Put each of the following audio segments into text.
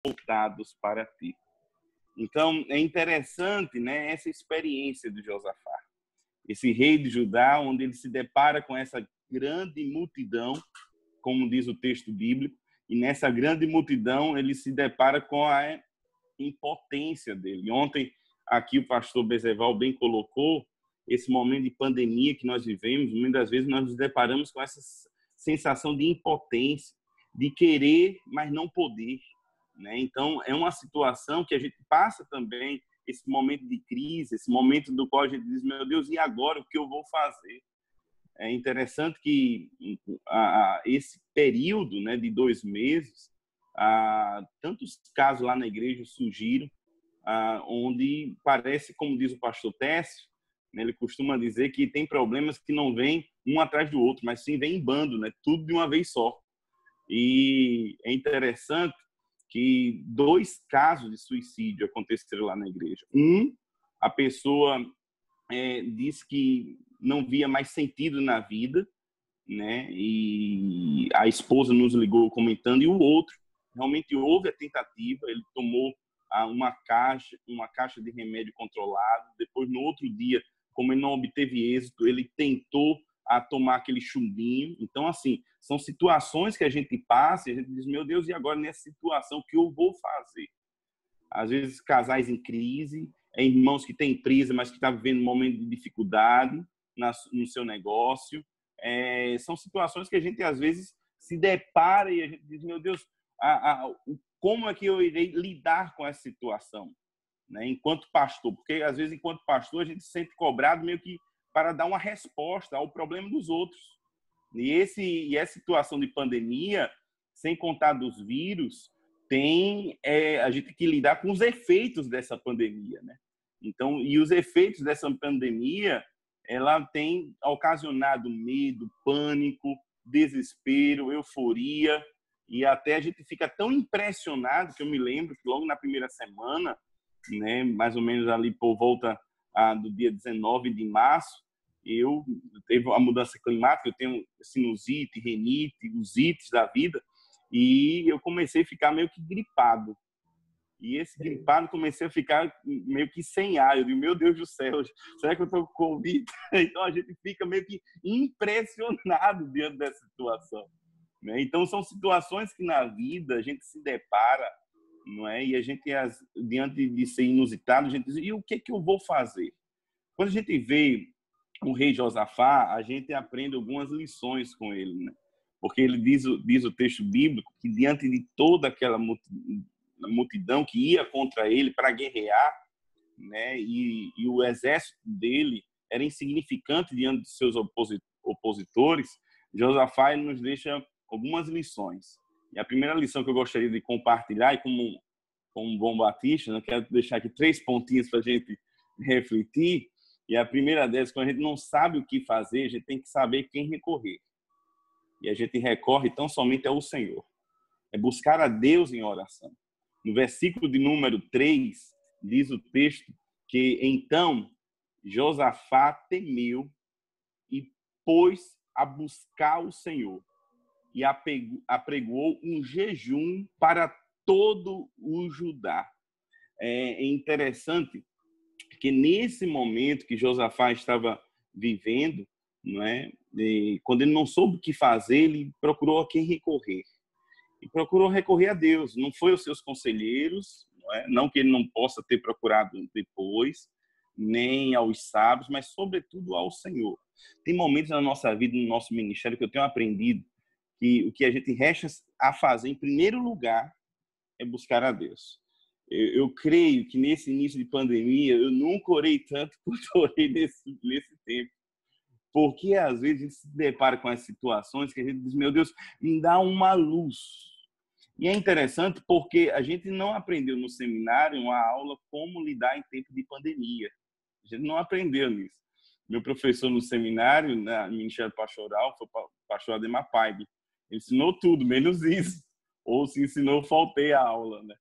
voltados para ti. Então, é interessante, né, essa experiência de Josafá, esse rei de Judá, onde ele se depara com essa grande multidão, como diz o texto bíblico, e nessa grande multidão ele se depara com a impotência dele. Ontem, aqui o pastor Bezeval bem colocou esse momento de pandemia que nós vivemos, muitas vezes nós nos deparamos com essa sensação de impotência, de querer, mas não poder, né? Então, é uma situação que a gente passa também, esse momento de crise, esse momento do qual a gente diz, meu Deus, e agora o que eu vou fazer? É interessante que esse período, né, de 2 meses, tantos casos lá na igreja surgiram, onde parece, como diz o pastor Técio, né, ele costuma dizer que tem problemas que não vêm um atrás do outro, mas sim vem em bando, né, tudo de uma vez só. E é interessante que 2 casos de suicídio aconteceram lá na igreja. A pessoa disse que não via mais sentido na vida, né? E a esposa nos ligou comentando, e o outro, realmente houve a tentativa, ele tomou uma caixa de remédio controlado, depois no outro dia, como ele não obteve êxito, ele tentou tomar aquele chumbinho. Então, assim, são situações que a gente passa e a gente diz, meu Deus, e agora nessa situação, o que eu vou fazer? Às vezes, casais em crise, irmãos que têm empresa, mas que estão vivendo um momento de dificuldade no seu negócio. São situações que a gente, às vezes, se depara e a gente diz, meu Deus, como é que eu irei lidar com essa situação, né? Enquanto pastor, porque, às vezes, enquanto pastor, a gente se sente cobrado meio que para dar uma resposta ao problema dos outros. E essa situação de pandemia, sem contar dos vírus, a gente tem que lidar com os efeitos dessa pandemia, né? Então, e os efeitos dessa pandemia, ela tem ocasionado medo, pânico, desespero, euforia, e até a gente fica tão impressionado que eu me lembro que logo na primeira semana, né, mais ou menos ali por volta do dia 19 de março, eu teve a mudança climática, eu tenho sinusite, rinite, os ites da vida, e eu comecei a ficar meio que gripado. E esse gripado comecei a ficar meio que sem ar. Eu digo, meu Deus do céu, será que eu estou com Covid? Então a gente fica meio que impressionado diante dessa situação, né? Então são situações que na vida a gente se depara, não é? E a gente, diante de ser inusitado, a gente diz, e o que eu vou fazer? Quando a gente vê o rei Josafá, a gente aprende algumas lições com ele, né? Porque ele diz o texto bíblico que diante de toda aquela multidão que ia contra ele para guerrear, né? E o exército dele era insignificante diante de seus opositores. Josafá nos deixa algumas lições. E a primeira lição que eu gostaria de compartilhar, e como um bom batista, eu quero deixar aqui 3 pontinhos para a gente refletir. E a primeira delas, quando a gente não sabe o que fazer, a gente tem que saber quem recorrer. E a gente recorre tão somente ao Senhor. É buscar a Deus em oração. No versículo de número 3, diz o texto que então Josafá temeu e pôs a buscar o Senhor e apregoou um jejum para todo o Judá. É interessante que nesse momento que Josafá estava vivendo, não é? Quando ele não soube o que fazer, ele procurou a quem recorrer. E procurou recorrer a Deus. Não foi aos seus conselheiros, não é? Não que ele não possa ter procurado depois, nem aos sábios, mas sobretudo ao Senhor. Tem momentos na nossa vida, no nosso ministério, que eu tenho aprendido que o que a gente resta a fazer, em primeiro lugar, é buscar a Deus. Eu creio que nesse início de pandemia, eu nunca orei tanto quanto orei nesse tempo. Porque às vezes a gente se depara com as situações que a gente diz, meu Deus, me dá uma luz. E é interessante porque a gente não aprendeu no seminário uma aula como lidar em tempo de pandemia. A gente não aprendeu nisso. Meu professor no seminário, no Ministério Pastoral, foi o pastor Ademar Paiva. Ele ensinou tudo, menos isso. Ou se ensinou, faltei a aula, né?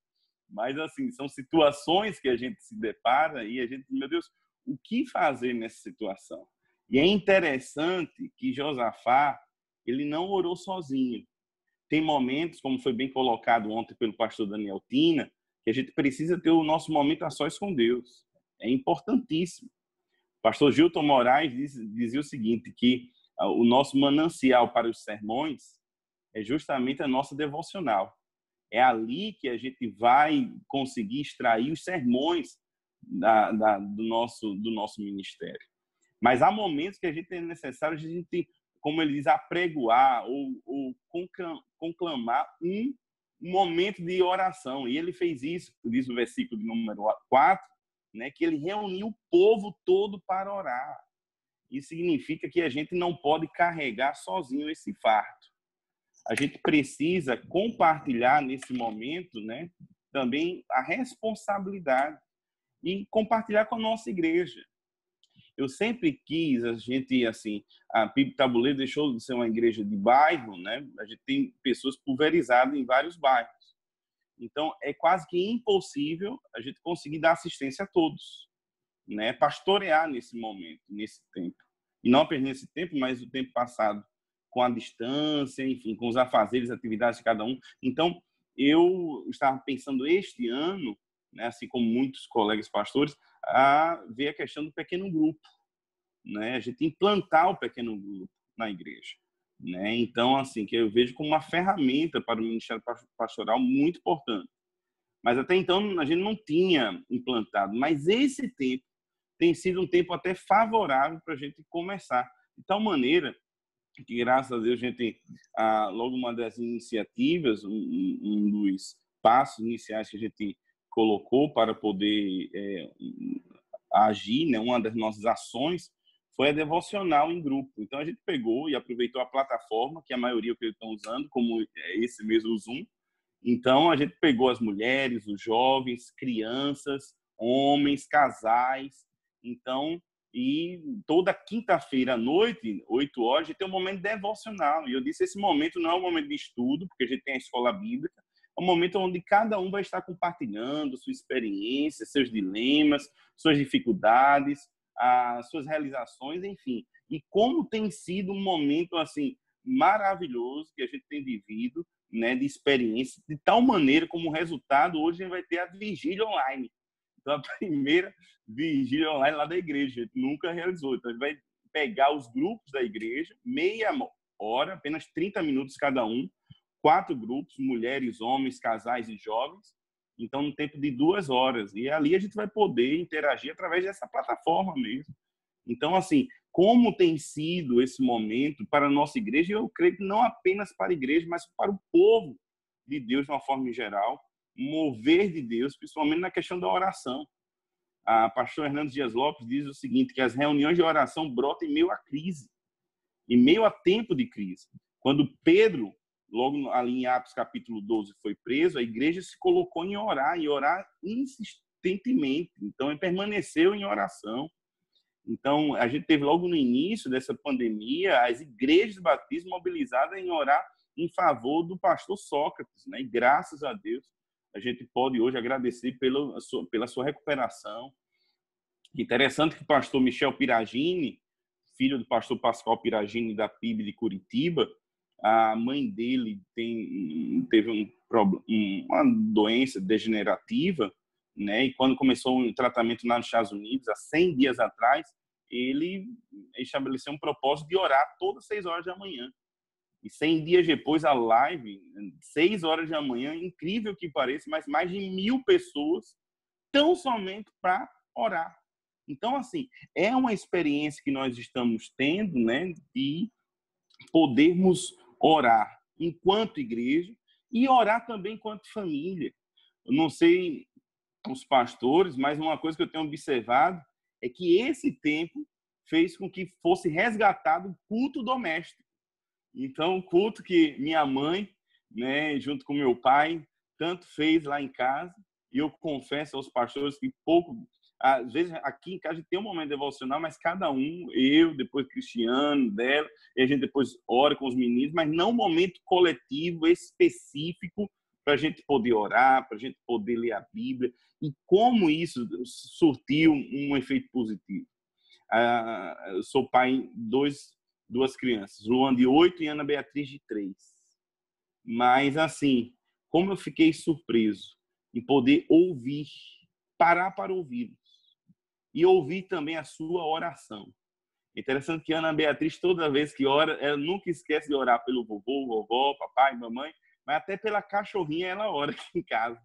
Mas, assim, são situações que a gente se depara e a gente diz, meu Deus, o que fazer nessa situação? E é interessante que Josafá, ele não orou sozinho. Tem momentos, como foi bem colocado ontem pelo pastor Daniel Tina, que a gente precisa ter o nosso momento a sós com Deus. É importantíssimo. O pastor Gilton Moraes dizia o seguinte, que o nosso manancial para os sermões é justamente a nossa devocional. É ali que a gente vai conseguir extrair os sermões do nosso ministério. Mas há momentos que a gente é necessário, a gente, como ele diz, apregoar ou conclamar um momento de oração. E ele fez isso, diz o versículo de número 4, né, que ele reuniu o povo todo para orar. Isso significa que a gente não pode carregar sozinho esse fardo. A gente precisa compartilhar nesse momento, né, também a responsabilidade e compartilhar com a nossa igreja. Eu sempre quis, a gente, assim, a PIB Tabuleiro deixou de ser uma igreja de bairro, né? A gente tem pessoas pulverizadas em vários bairros. Então, é quase que impossível a gente conseguir dar assistência a todos, né? Pastorear nesse momento, nesse tempo. E não apenas nesse tempo, mas o tempo passado, com a distância, enfim, com os afazeres, atividades de cada um. Então, eu estava pensando este ano, né, assim como muitos colegas pastores, a ver a questão do pequeno grupo, né? A gente implantar o pequeno grupo na igreja, né? Então, assim, que eu vejo como uma ferramenta para o ministério pastoral muito importante. Mas até então a gente não tinha implantado, mas esse tempo tem sido um tempo até favorável para a gente começar. De tal maneira que, graças a Deus, a gente, logo uma das iniciativas, um dos passos iniciais que a gente colocou para poder agir, né, uma das nossas ações foi a devocional em grupo. Então, a gente pegou e aproveitou a plataforma, que a maioria que eles estão usando, como esse mesmo Zoom. Então, a gente pegou as mulheres, os jovens, crianças, homens, casais. Então, e toda quinta-feira à noite, 8 horas, a gente tem um momento devocional. E eu disse, esse momento não é um momento de estudo, porque a gente tem a escola bíblica, é um momento onde cada um vai estar compartilhando sua experiência, seus dilemas, suas dificuldades, as suas realizações, enfim. E como tem sido um momento assim maravilhoso que a gente tem vivido, né, de experiência, de tal maneira como resultado, hoje a gente vai ter a vigília online. Então, a primeira vigília online lá da igreja, a gente nunca realizou. Então, a gente vai pegar os grupos da igreja, meia hora, apenas 30 minutos cada um, 4 grupos, mulheres, homens, casais e jovens, então no tempo de 2 horas. E ali a gente vai poder interagir através dessa plataforma mesmo. Então, assim, como tem sido esse momento para a nossa igreja, eu creio que não apenas para a igreja, mas para o povo de Deus de uma forma geral, mover de Deus, principalmente na questão da oração. A pastor Hernandes Dias Lopes diz o seguinte, que as reuniões de oração brotam em meio à crise, em meio a tempo de crise. Quando Pedro, logo ali em Atos capítulo 12, foi preso, a igreja se colocou em orar, e orar insistentemente. Então, ele permaneceu em oração. Então, a gente teve logo no início dessa pandemia, as igrejas batistas mobilizadas em orar em favor do pastor Sócrates, né? E graças a Deus, a gente pode hoje agradecer pela sua recuperação. Interessante que o pastor Michel Piragini, filho do pastor Pascoal Piragini da PIB de Curitiba, a mãe dele teve uma doença degenerativa, né? E quando começou o tratamento lá nos Estados Unidos, há 100 dias atrás, ele estabeleceu um propósito de orar todas 6 horas da manhã. E 100 dias depois, a live, 6 horas da manhã, incrível que pareça, mas mais de 1.000 pessoas tão somente para orar. Então, assim, é uma experiência que nós estamos tendo, né, de podermos orar enquanto igreja e orar também enquanto família. Eu não sei os pastores, mas uma coisa que eu tenho observado é que esse tempo fez com que fosse resgatado o culto doméstico. Então, o culto que minha mãe, né, junto com meu pai, tanto fez lá em casa, e eu confesso aos pastores que pouco, às vezes aqui em casa a gente tem um momento devocional, mas cada um, eu, depois Cristiano, dela, e a gente depois ora com os meninos, mas não um momento coletivo, específico, para a gente poder orar, para a gente poder ler a Bíblia, e como isso surtiu um efeito positivo. Eu sou pai de duas crianças, Luan de 8 e Ana Beatriz de 3. Mas, assim, como eu fiquei surpreso em poder ouvir, parar para ouvi-los e ouvir também a sua oração. Interessante que Ana Beatriz, toda vez que ora, ela nunca esquece de orar pelo vovô, vovó, papai, mamãe, mas até pela cachorrinha ela ora aqui em casa.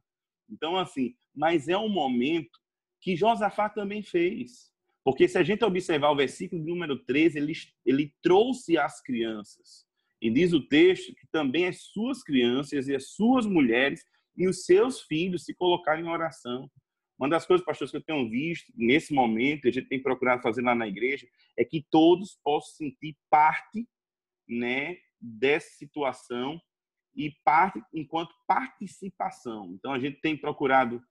Então, assim, mas é um momento que Josafá também fez. Porque se a gente observar o versículo número 13, ele trouxe as crianças. E diz o texto que também as suas crianças e as suas mulheres e os seus filhos se colocaram em oração. Uma das coisas, pastores, que eu tenho visto nesse momento, a gente tem procurado fazer lá na igreja, é que todos possam sentir parte, né, dessa situação e parte enquanto participação. Então, a gente tem procurado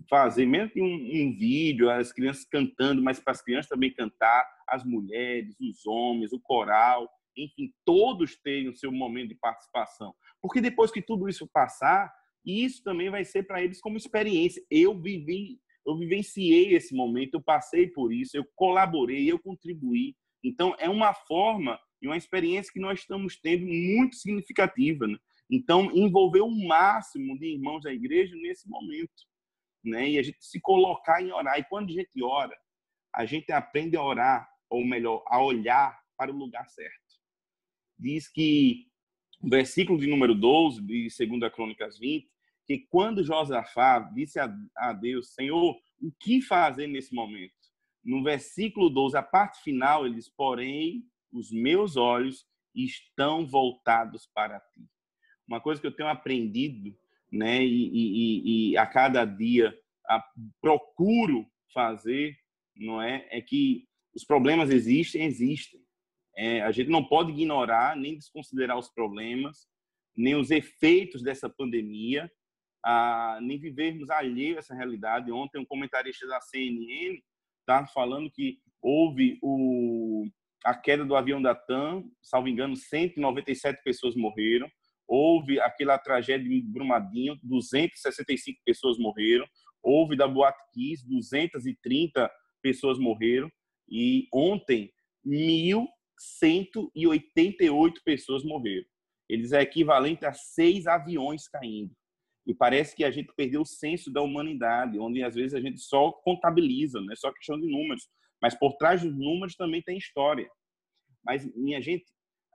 fazer, mesmo que um vídeo, as crianças cantando, mas para as crianças também cantar, as mulheres, os homens, o coral, enfim, todos terem o seu momento de participação. Porque depois que tudo isso passar, isso também vai ser para eles como experiência. Eu vivenciei esse momento, eu passei por isso, eu colaborei, eu contribuí. Então, é uma forma e uma experiência que nós estamos tendo muito significativa, né? Então, envolver o máximo de irmãos da igreja nesse momento, né? E a gente se colocar em orar. E quando a gente ora, a gente aprende a orar, ou melhor, a olhar para o lugar certo. Diz que o versículo de número 12 de 2 Crônicas 20, que quando Josafá disse a Deus, Senhor, o que fazer nesse momento? No versículo 12, a parte final, ele diz, porém, os meus olhos estão voltados para ti. Uma coisa que eu tenho aprendido, né, e a cada dia procuro fazer, não é que os problemas existem. A gente não pode ignorar nem desconsiderar os problemas, nem os efeitos dessa pandemia, nem vivermos alheio a essa realidade. Ontem um comentarista da CNN está falando que houve a queda do avião da TAM, salvo engano, 197 pessoas morreram. Houve aquela tragédia de Brumadinho, 265 pessoas morreram. Houve da Boate Kiss, 230 pessoas morreram. E ontem, 1.188 pessoas morreram. Eles é equivalente a 6 aviões caindo. E parece que a gente perdeu o senso da humanidade, onde às vezes a gente só contabiliza, não é só questão de números. Mas por trás dos números também tem história. Mas, minha gente,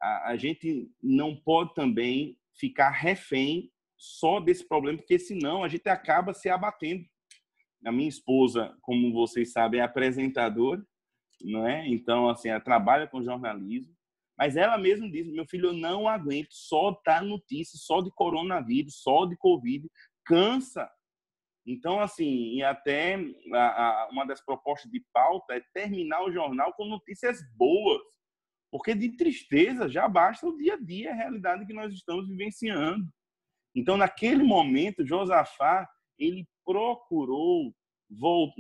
a gente não pode também ficar refém só desse problema, porque senão a gente acaba se abatendo. A minha esposa, como vocês sabem, é apresentadora, não é? Então, assim, ela trabalha com jornalismo, mas ela mesma diz, meu filho, eu não aguento só dar notícia, só de coronavírus, só de Covid, cansa. Então, assim, e até uma das propostas de pauta é terminar o jornal com notícias boas, porque de tristeza já basta o dia a dia, a realidade que nós estamos vivenciando. Então, naquele momento, Josafá, ele procurou,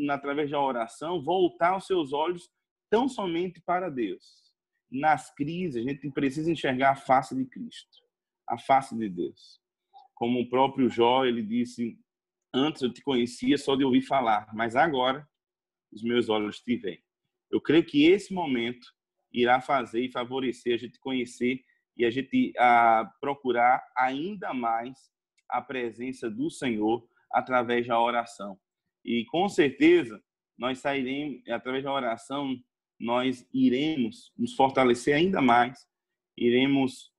através da oração, voltar os seus olhos tão somente para Deus. Nas crises, a gente precisa enxergar a face de Cristo, a face de Deus. Como o próprio Jó, ele disse, antes eu te conhecia só de ouvir falar, mas agora os meus olhos te veem. Eu creio que esse momento irá fazer e favorecer a gente conhecer e a gente procurar ainda mais a presença do Senhor através da oração. E com certeza, nós sairemos, através da oração, nós iremos nos fortalecer ainda mais, iremos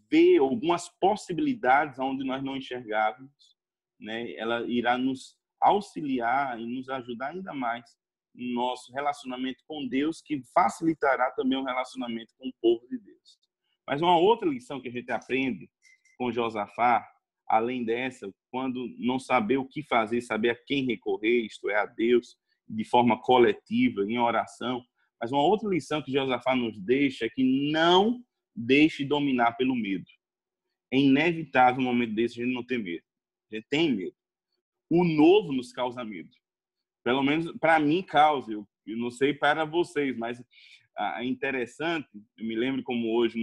ver algumas possibilidades onde nós não enxergávamos, né? Ela irá nos auxiliar e nos ajudar ainda mais no nosso relacionamento com Deus, que facilitará também o relacionamento com o povo de Deus. Mas uma outra lição que a gente aprende com Josafá, além dessa, quando não saber o que fazer, saber a quem recorrer, isto é, a Deus, de forma coletiva, em oração. Mas uma outra lição que Josafá nos deixa é que não deixe dominar pelo medo. É inevitável um momento desse a gente não ter medo. A gente tem medo. O novo nos causa medo. Pelo menos para mim causa. Eu não sei para vocês, mas é interessante. Eu me lembro como hoje,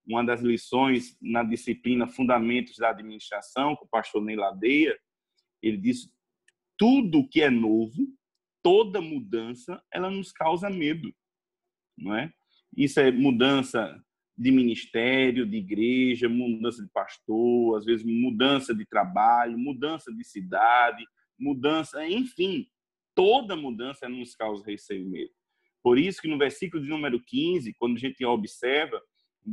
uma das lições na disciplina Fundamentos da Administração, com o pastor Ney Ladeia, ele disse, tudo que é novo, toda mudança, ela nos causa medo, não é? Isso é mudança de ministério, de igreja, mudança de pastor, às vezes mudança de trabalho, mudança de cidade, mudança, enfim, toda mudança nos causa receio e medo. Por isso que no versículo de número 15, quando a gente observa,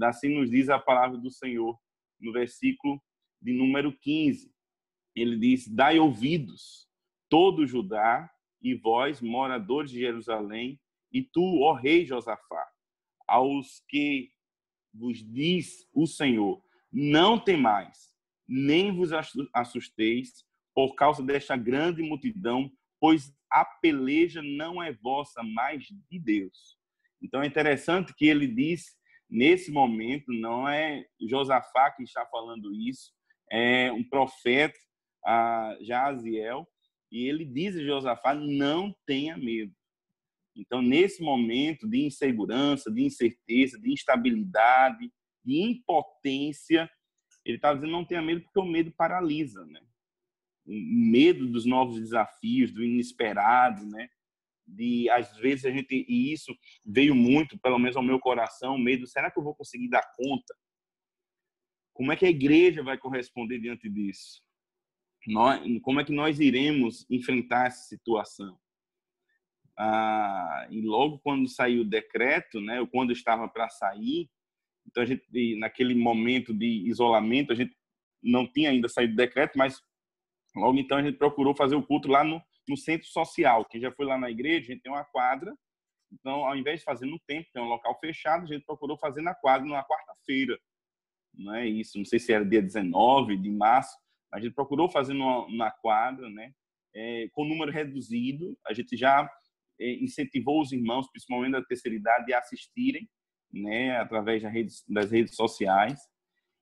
assim nos diz a palavra do Senhor, no versículo de número 15, ele diz: dai ouvidos, todo Judá, e vós, moradores de Jerusalém, e tu, ó rei Josafá, aos que vos diz o Senhor: não temais, nem vos assusteis por causa desta grande multidão, pois a peleja não é vossa, mas de Deus. Então é interessante que ele diz, nesse momento, não é Josafá que está falando isso, é um profeta, Jaziel, e ele diz a Josafá: não tenha medo. Então, nesse momento de insegurança, de incerteza, de instabilidade, de impotência, ele está dizendo: não tenha medo, porque o medo paralisa, né? O medo dos novos desafios, do inesperado, né? Às vezes a gente, e isso veio muito, pelo menos ao meu coração, medo: será que eu vou conseguir dar conta? Como é que a igreja vai corresponder diante disso? Como é que nós iremos enfrentar essa situação? E logo quando saiu o decreto, né, ou quando estava para sair, então a gente, naquele momento de isolamento, a gente não tinha ainda saído o decreto, mas logo então a gente procurou fazer o culto lá no centro social. Quem já foi lá na igreja, a gente tem uma quadra, então ao invés de fazer no templo, que é um local fechado, a gente procurou fazer na quadra, numa quarta-feira. Não é isso, não sei se era dia 19 de março, a gente procurou fazer na quadra, né, com número reduzido. A gente já incentivou os irmãos, principalmente da terceira idade, a assistirem, né, através das redes sociais.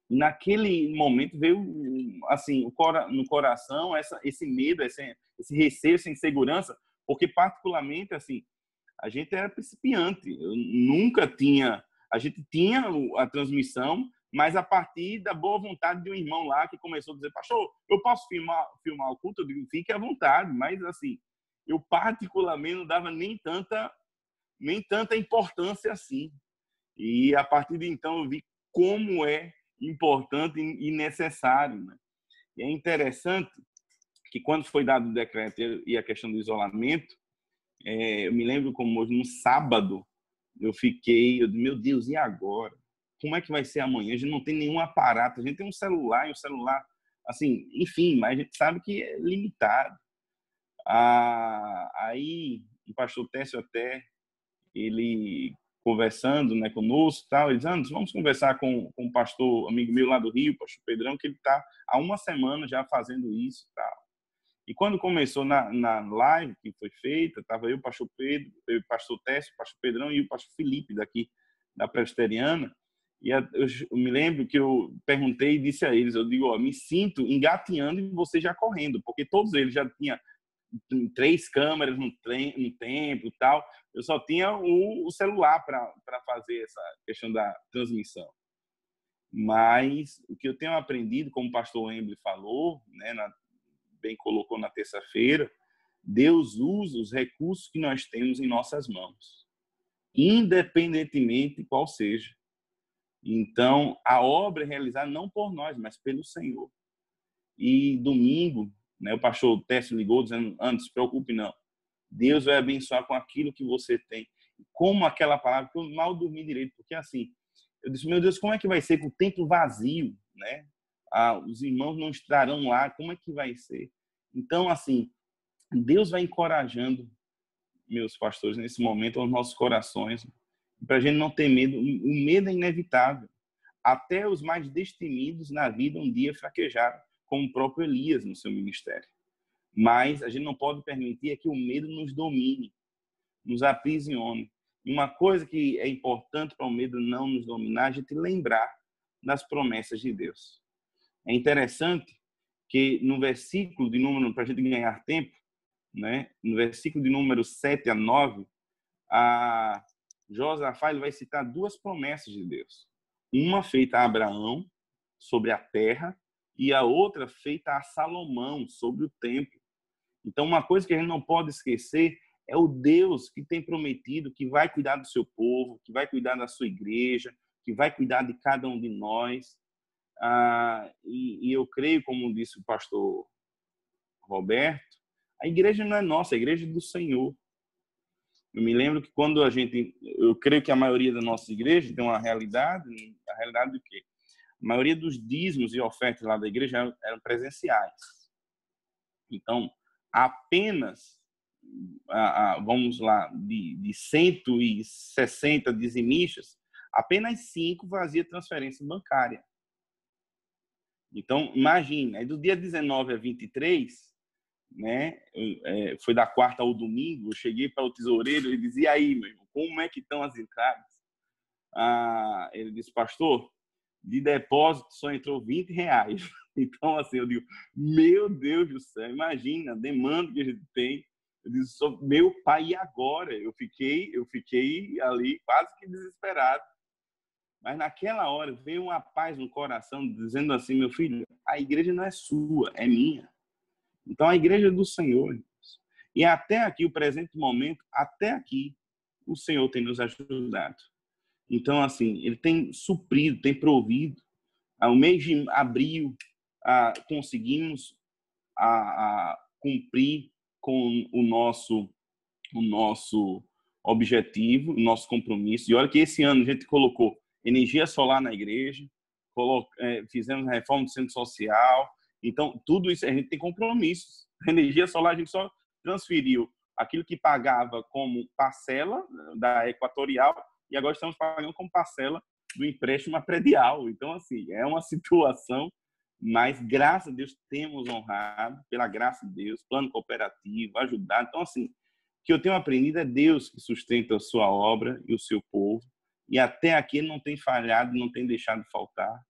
E naquele momento veio, assim, no coração esse medo, esse receio, essa insegurança, porque particularmente, assim, a gente era principiante. Eu nunca tinha, a gente tinha a transmissão, mas a partir da boa vontade de um irmão lá que começou a dizer: pastor, eu posso filmar o culto? Eu digo: fique à vontade, mas assim, eu particularmente não dava nem tanta importância assim. E a partir de então eu vi como é importante e necessário, né? E é interessante que quando foi dado o decreto e a questão do isolamento, eu me lembro como hoje, no sábado, eu disse: meu Deus, e agora? Como é que vai ser amanhã? A gente não tem nenhum aparato, a gente tem um celular, e o celular, assim, enfim, mas a gente sabe que é limitado. Aí o pastor Técio até, ele conversando, né, conosco, tal, ele diz: vamos conversar com um pastor amigo meu lá do Rio, pastor Pedrão, que ele está há uma semana já fazendo isso, tal. E quando começou na live que foi feita, estava eu, o pastor Pedro, eu, o pastor Técio, o pastor Pedrão e o pastor Felipe daqui da Presbiteriana. E eu me lembro que eu perguntei e disse a eles, eu digo: me sinto engateando e você já correndo, porque todos eles já tinham 3 câmeras no templo e tal. Eu só tinha o celular para fazer essa questão da transmissão. Mas o que eu tenho aprendido, como o pastor Emble falou, né, bem colocou na terça-feira, Deus usa os recursos que nós temos em nossas mãos, independentemente de qual seja. Então, a obra é realizada não por nós, mas pelo Senhor. E domingo, né, o pastor Técio ligou dizendo: não se preocupe não, Deus vai abençoar com aquilo que você tem. Como aquela palavra, que eu mal dormi direito, porque assim, eu disse: meu Deus, como é que vai ser com o templo vazio, né? Os irmãos não estarão lá, como é que vai ser? Então, assim, Deus vai encorajando, meus pastores, nesse momento, aos nossos corações, para a gente não ter medo. O medo é inevitável. Até os mais destemidos na vida um dia fraquejaram, como o próprio Elias no seu ministério. Mas a gente não pode permitir que o medo nos domine, nos aprisione. E uma coisa que é importante para o medo não nos dominar, a gente lembrar das promessas de Deus. É interessante que no versículo de número, para a gente ganhar tempo, né, no versículo de número 7 a 9, Josafá ele vai citar 2 promessas de Deus. Uma feita a Abraão sobre a terra e a outra feita a Salomão sobre o templo. Então, uma coisa que a gente não pode esquecer é o Deus que tem prometido que vai cuidar do seu povo, que vai cuidar da sua igreja, que vai cuidar de cada um de nós. E eu creio, como disse o pastor Roberto, a igreja não é nossa, a igreja é do Senhor. Eu me lembro que quando eu creio que a maioria das nossas igrejas tem uma realidade, a realidade do quê? A maioria dos dízimos e ofertas lá da igreja eram presenciais. Então, apenas, vamos lá, de 160 dizimistas, apenas 5 fazia transferência bancária. Então, imagine, aí do dia 19 a 23, né, foi da quarta ao domingo, eu cheguei para o tesoureiro e dizia: aí, meu irmão, como é que estão as entradas? Ele disse: pastor, de depósito só entrou R$20. Então, assim, eu digo: meu Deus do céu, imagina a demanda que a gente tem. Eu disse: meu pai, e agora? Eu fiquei ali quase que desesperado. Mas naquela hora veio uma paz no coração, dizendo assim: meu filho, a igreja não é sua, é minha. Então, a igreja é do Senhor. E até aqui, o presente momento, até aqui, o Senhor tem nos ajudado. Então, assim, Ele tem suprido, tem provido. No mês de abril, conseguimos cumprir com o nosso objetivo, o nosso compromisso. E olha que esse ano a gente colocou energia solar na igreja, fizemos a reforma do centro social. Então, tudo isso, a gente tem compromissos. A energia solar, a gente só transferiu aquilo que pagava como parcela da Equatorial e agora estamos pagando como parcela do empréstimo predial. Então, assim, é uma situação, mas graças a Deus temos honrado, pela graça de Deus, plano cooperativo, ajudar. Então, assim, o que eu tenho aprendido é Deus que sustenta a sua obra e o seu povo, e até aqui ele não tem falhado, não tem deixado de faltar,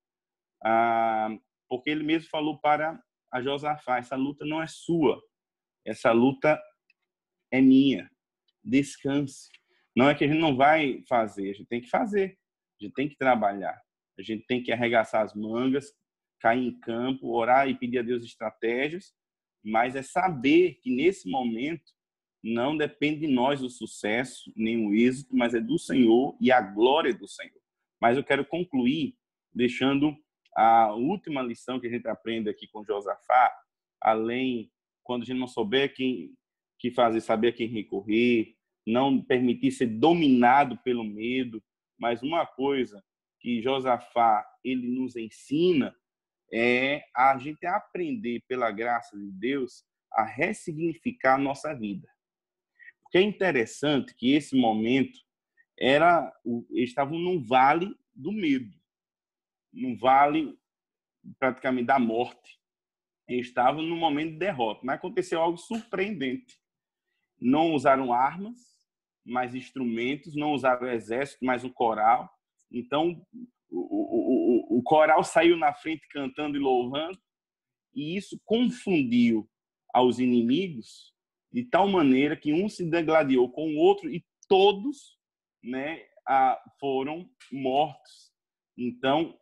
porque ele mesmo falou para a Josafá: essa luta não é sua, essa luta é minha, descanse. Não é que a gente não vai fazer, a gente tem que fazer, a gente tem que trabalhar, a gente tem que arregaçar as mangas, cair em campo, orar e pedir a Deus estratégias, mas é saber que nesse momento não depende de nós o sucesso, nem o êxito, mas é do Senhor e a glória do Senhor. Mas eu quero concluir deixando a última lição que a gente aprende aqui com Josafá, além, quando a gente não souber que fazer, saber a quem recorrer, não permitir ser dominado pelo medo, mas uma coisa que Josafá ele nos ensina é a gente aprender, pela graça de Deus, a ressignificar a nossa vida. Porque é interessante que esse momento eles estavam num vale do medo, num vale praticamente da morte. Eles estavam num momento de derrota, mas aconteceu algo surpreendente. Não usaram armas, mas instrumentos, não usaram o exército, mas o coral. Então, o coral saiu na frente cantando e louvando, e isso confundiu aos inimigos de tal maneira que um se degladiou com o outro e todos, né, foram mortos. Então,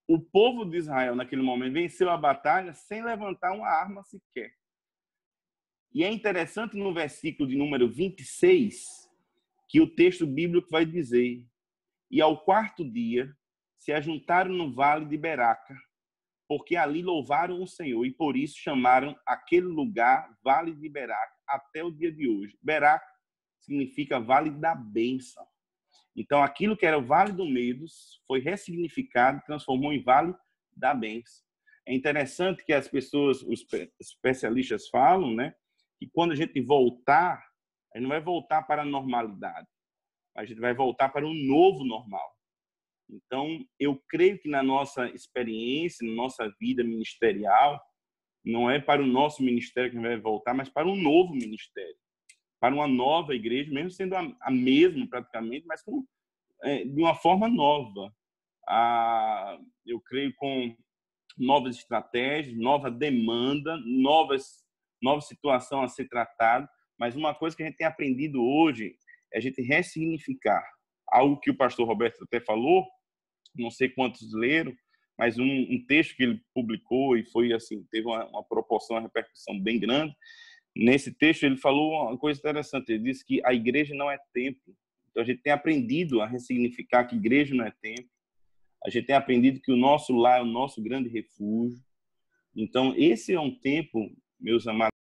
o povo de Israel, naquele momento, venceu a batalha sem levantar uma arma sequer. E é interessante no versículo de número 26, que o texto bíblico vai dizer: e ao quarto dia se ajuntaram no vale de Beraca, porque ali louvaram o Senhor, e por isso chamaram aquele lugar Vale de Beraca até o dia de hoje. Beraca significa Vale da Bênção. Então, aquilo que era o Vale do Medo foi ressignificado, transformou em Vale da Bênção. É interessante que as pessoas, os especialistas falam, né, que quando a gente voltar, a gente não vai voltar para a normalidade, a gente vai voltar para um novo normal. Então, eu creio que na nossa experiência, na nossa vida ministerial, não é para o nosso ministério que a gente vai voltar, mas para um novo ministério, para uma nova igreja, mesmo sendo a mesma praticamente, mas de uma forma nova. Eu creio com novas estratégias, nova demanda, nova situação a ser tratada, mas uma coisa que a gente tem aprendido hoje é a gente ressignificar algo que o pastor Roberto até falou, não sei quantos leram, mas um texto que ele publicou e foi assim, teve uma proporção, uma repercussão bem grande. Nesse texto ele falou uma coisa interessante, ele disse que a igreja não é templo. Então a gente tem aprendido a ressignificar que igreja não é templo, A gente tem aprendido que o nosso lar é o nosso grande refúgio. Então, esse é um tempo, meus amados